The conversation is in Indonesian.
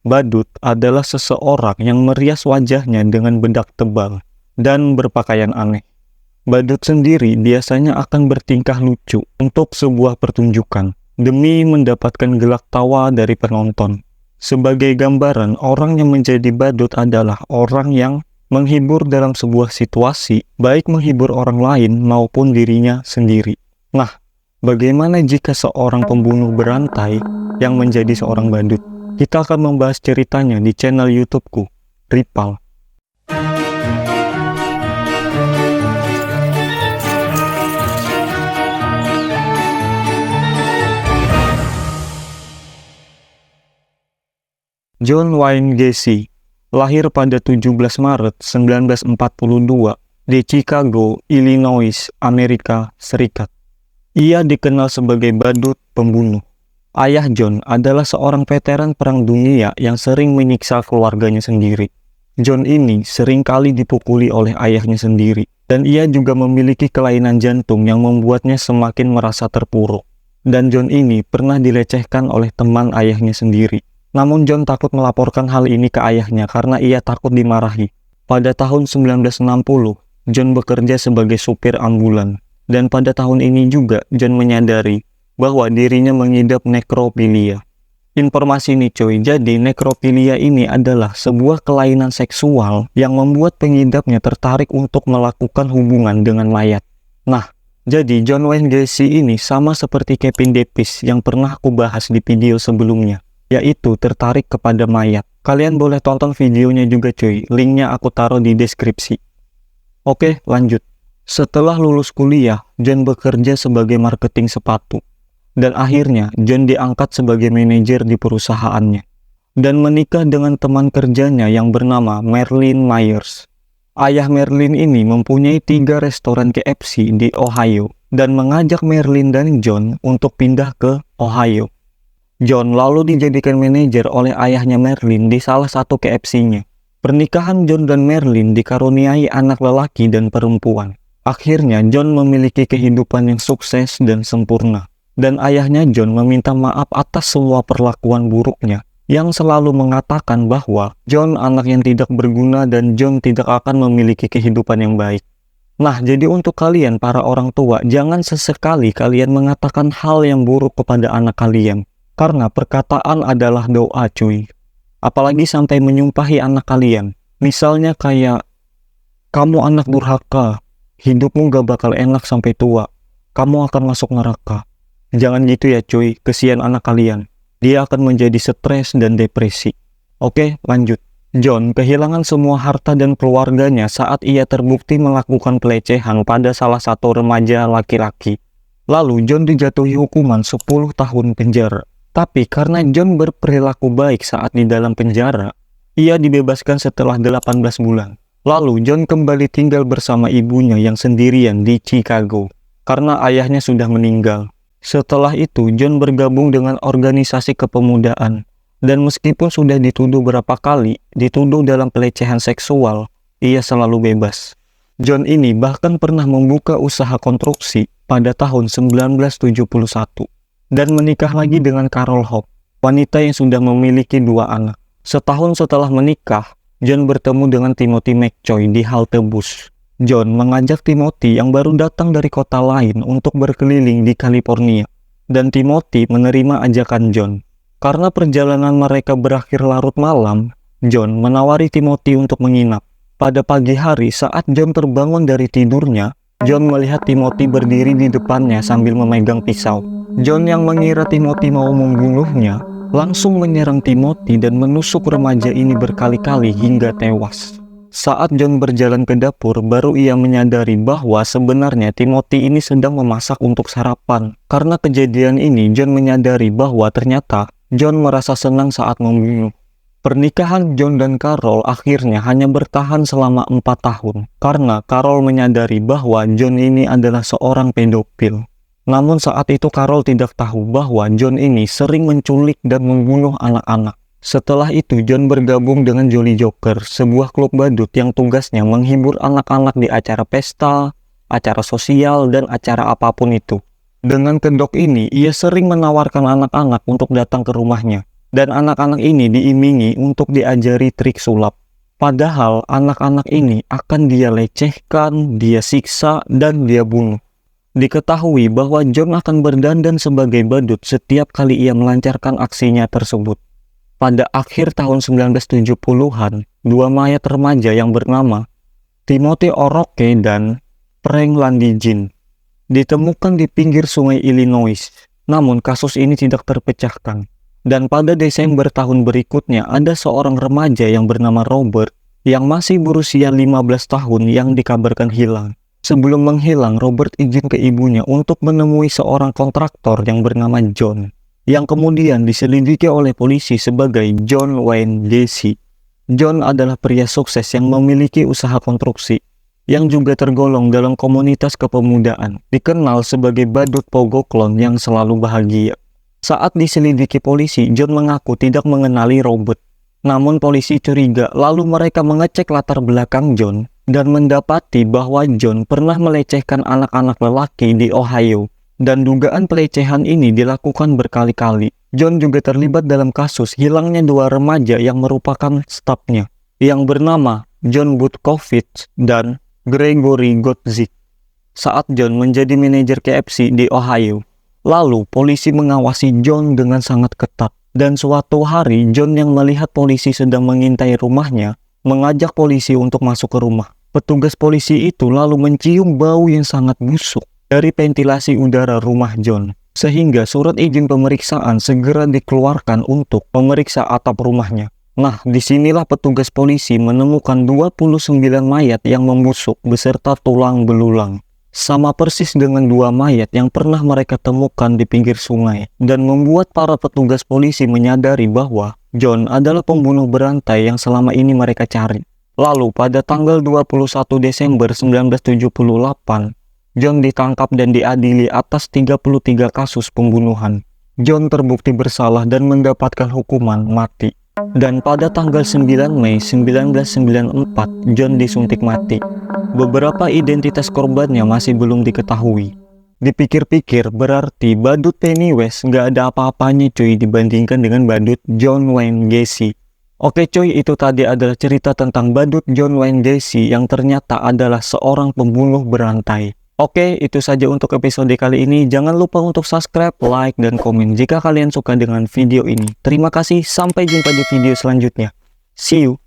Badut adalah seseorang yang merias wajahnya dengan bedak tebal dan berpakaian aneh. Badut sendiri biasanya akan bertingkah lucu untuk sebuah pertunjukan demi mendapatkan gelak tawa dari penonton. Sebagai gambaran, orang yang menjadi badut adalah orang yang menghibur dalam sebuah situasi, baik menghibur orang lain maupun dirinya sendiri. Nah, bagaimana jika seorang pembunuh berantai yang menjadi seorang badut? Kita akan membahas ceritanya di channel YouTube-ku, Ripal. John Wayne Gacy lahir pada 17 Maret 1942 di Chicago, Illinois, Amerika Serikat. Ia dikenal sebagai badut pembunuh. Ayah John adalah seorang veteran Perang Dunia yang sering menyiksa keluarganya sendiri. John ini sering kali dipukuli oleh ayahnya sendiri, dan ia juga memiliki kelainan jantung yang membuatnya semakin merasa terpuruk. Dan John ini pernah dilecehkan oleh teman ayahnya sendiri. Namun John takut melaporkan hal ini ke ayahnya karena ia takut dimarahi. Pada tahun 1960, John bekerja sebagai supir ambulan. Dan pada tahun ini juga John menyadari bahwa dirinya mengidap nekrofilia. Informasi ini cuy, jadi nekrofilia ini adalah sebuah kelainan seksual yang membuat pengidapnya tertarik untuk melakukan hubungan dengan mayat. Nah, jadi John Wayne Gacy ini sama seperti Kevin Davis yang pernah aku bahas di video sebelumnya, yaitu tertarik kepada mayat. Kalian boleh tonton videonya juga cuy, linknya aku taruh di deskripsi. Oke, lanjut. Setelah lulus kuliah, John bekerja sebagai marketing sepatu. Dan akhirnya, John diangkat sebagai manajer di perusahaannya. Dan menikah dengan teman kerjanya yang bernama Marilyn Myers. Ayah Marilyn ini mempunyai 3 restoran KFC di Ohio, dan mengajak Marilyn dan John untuk pindah ke Ohio. John lalu dijadikan manajer oleh ayahnya Marilyn di salah satu KFC-nya. Pernikahan John dan Marilyn dikaruniai anak lelaki dan perempuan. Akhirnya John memiliki kehidupan yang sukses dan sempurna. Dan ayahnya John meminta maaf atas semua perlakuan buruknya, yang selalu mengatakan bahwa John anak yang tidak berguna dan John tidak akan memiliki kehidupan yang baik. Nah, jadi untuk kalian para orang tua, jangan sesekali kalian mengatakan hal yang buruk kepada anak kalian. Karena perkataan adalah doa cuy. Apalagi sampai menyumpahi anak kalian. Misalnya kayak, kamu anak durhaka, hidupmu gak bakal enak sampai tua, kamu akan masuk neraka. Jangan gitu ya cuy, kesian anak kalian. Dia akan menjadi stres dan depresi. Oke, lanjut. John kehilangan semua harta dan keluarganya saat ia terbukti melakukan pelecehan pada salah satu remaja laki-laki. Lalu John dijatuhi hukuman 10 tahun penjara. Tapi karena John berperilaku baik saat di dalam penjara, ia dibebaskan setelah 18 bulan. Lalu John kembali tinggal bersama ibunya yang sendirian di Chicago, karena ayahnya sudah meninggal. Setelah itu, John bergabung dengan organisasi kepemudaan. Dan meskipun sudah dituduh berapa kali, dituduh dalam pelecehan seksual, ia selalu bebas. John ini bahkan pernah membuka usaha konstruksi pada tahun 1971. Dan menikah lagi dengan Carol Hope, wanita yang sudah memiliki 2 anak. Setahun setelah menikah, John bertemu dengan Timothy McCoy di halte bus. John mengajak Timothy yang baru datang dari kota lain untuk berkeliling di California. Dan Timothy menerima ajakan John. Karena perjalanan mereka berakhir larut malam, John menawari Timothy untuk menginap. Pada pagi hari saat John terbangun dari tidurnya, John melihat Timothy berdiri di depannya sambil memegang pisau. John yang mengira Timothy mau membunuhnya, langsung menyerang Timothy dan menusuk remaja ini berkali-kali hingga tewas. Saat John berjalan ke dapur, baru ia menyadari bahwa sebenarnya Timothy ini sedang memasak untuk sarapan. Karena kejadian ini, John menyadari bahwa ternyata John merasa senang saat membunuh. Pernikahan John dan Carol akhirnya hanya bertahan selama 4 tahun. Karena Carol menyadari bahwa John ini adalah seorang pedofil. Namun saat itu Carol tidak tahu bahwa John ini sering menculik dan membunuh anak-anak. Setelah itu John bergabung dengan Jolly Joker, sebuah klub badut yang tugasnya menghibur anak-anak di acara pesta, acara sosial, dan acara apapun itu. Dengan kedok ini, ia sering menawarkan anak-anak untuk datang ke rumahnya. Dan anak-anak ini diimingi untuk diajari trik sulap. Padahal anak-anak ini akan dia lecehkan, dia siksa, dan dia bunuh. Diketahui bahwa John akan berdandan sebagai badut setiap kali ia melancarkan aksinya tersebut. Pada akhir tahun 1970-an, dua mayat remaja yang bernama Timothy O'Rourke dan Frank Landy ditemukan di pinggir sungai Illinois. Namun kasus ini tidak terpecahkan. Dan pada Desember tahun berikutnya ada seorang remaja yang bernama Robert yang masih berusia 15 tahun yang dikabarkan hilang. Sebelum menghilang, Robert izin ke ibunya untuk menemui seorang kontraktor yang bernama John, yang kemudian diselidiki oleh polisi sebagai John Wayne Gacy. John adalah pria sukses yang memiliki usaha konstruksi, yang juga tergolong dalam komunitas kepemudaan, dikenal sebagai badut pogoklon yang selalu bahagia. Saat diselidiki polisi, John mengaku tidak mengenali Robert. Namun polisi curiga, lalu mereka mengecek latar belakang John dan mendapati bahwa John pernah melecehkan anak-anak lelaki di Ohio. Dan dugaan pelecehan ini dilakukan berkali-kali. John juga terlibat dalam kasus hilangnya dua remaja yang merupakan stafnya, yang bernama John Butkovich dan Gregory Godzik, saat John menjadi manajer KFC di Ohio. Lalu polisi mengawasi John dengan sangat ketat, dan suatu hari John yang melihat polisi sedang mengintai rumahnya mengajak polisi untuk masuk ke rumah. Petugas polisi itu lalu mencium bau yang sangat busuk dari ventilasi udara rumah John, sehingga surat izin pemeriksaan segera dikeluarkan untuk memeriksa atap rumahnya. Nah, disinilah petugas polisi menemukan 29 mayat yang membusuk beserta tulang belulang. Sama persis dengan dua mayat yang pernah mereka temukan di pinggir sungai, dan membuat para petugas polisi menyadari bahwa John adalah pembunuh berantai yang selama ini mereka cari. Lalu pada tanggal 21 Desember 1978, John ditangkap dan diadili atas 33 kasus pembunuhan. John terbukti bersalah dan mendapatkan hukuman mati. Dan pada tanggal 9 Mei 1994, John disuntik mati. Beberapa identitas korbannya masih belum diketahui. Dipikir-pikir berarti badut Pennywise nggak ada apa-apanya cuy dibandingkan dengan badut John Wayne Gacy. Oke cuy, itu tadi adalah cerita tentang badut John Wayne Gacy yang ternyata adalah seorang pembunuh berantai. Oke, itu saja untuk episode kali ini. Jangan lupa untuk subscribe, like, dan komen jika kalian suka dengan video ini. Terima kasih, sampai jumpa di video selanjutnya. See you!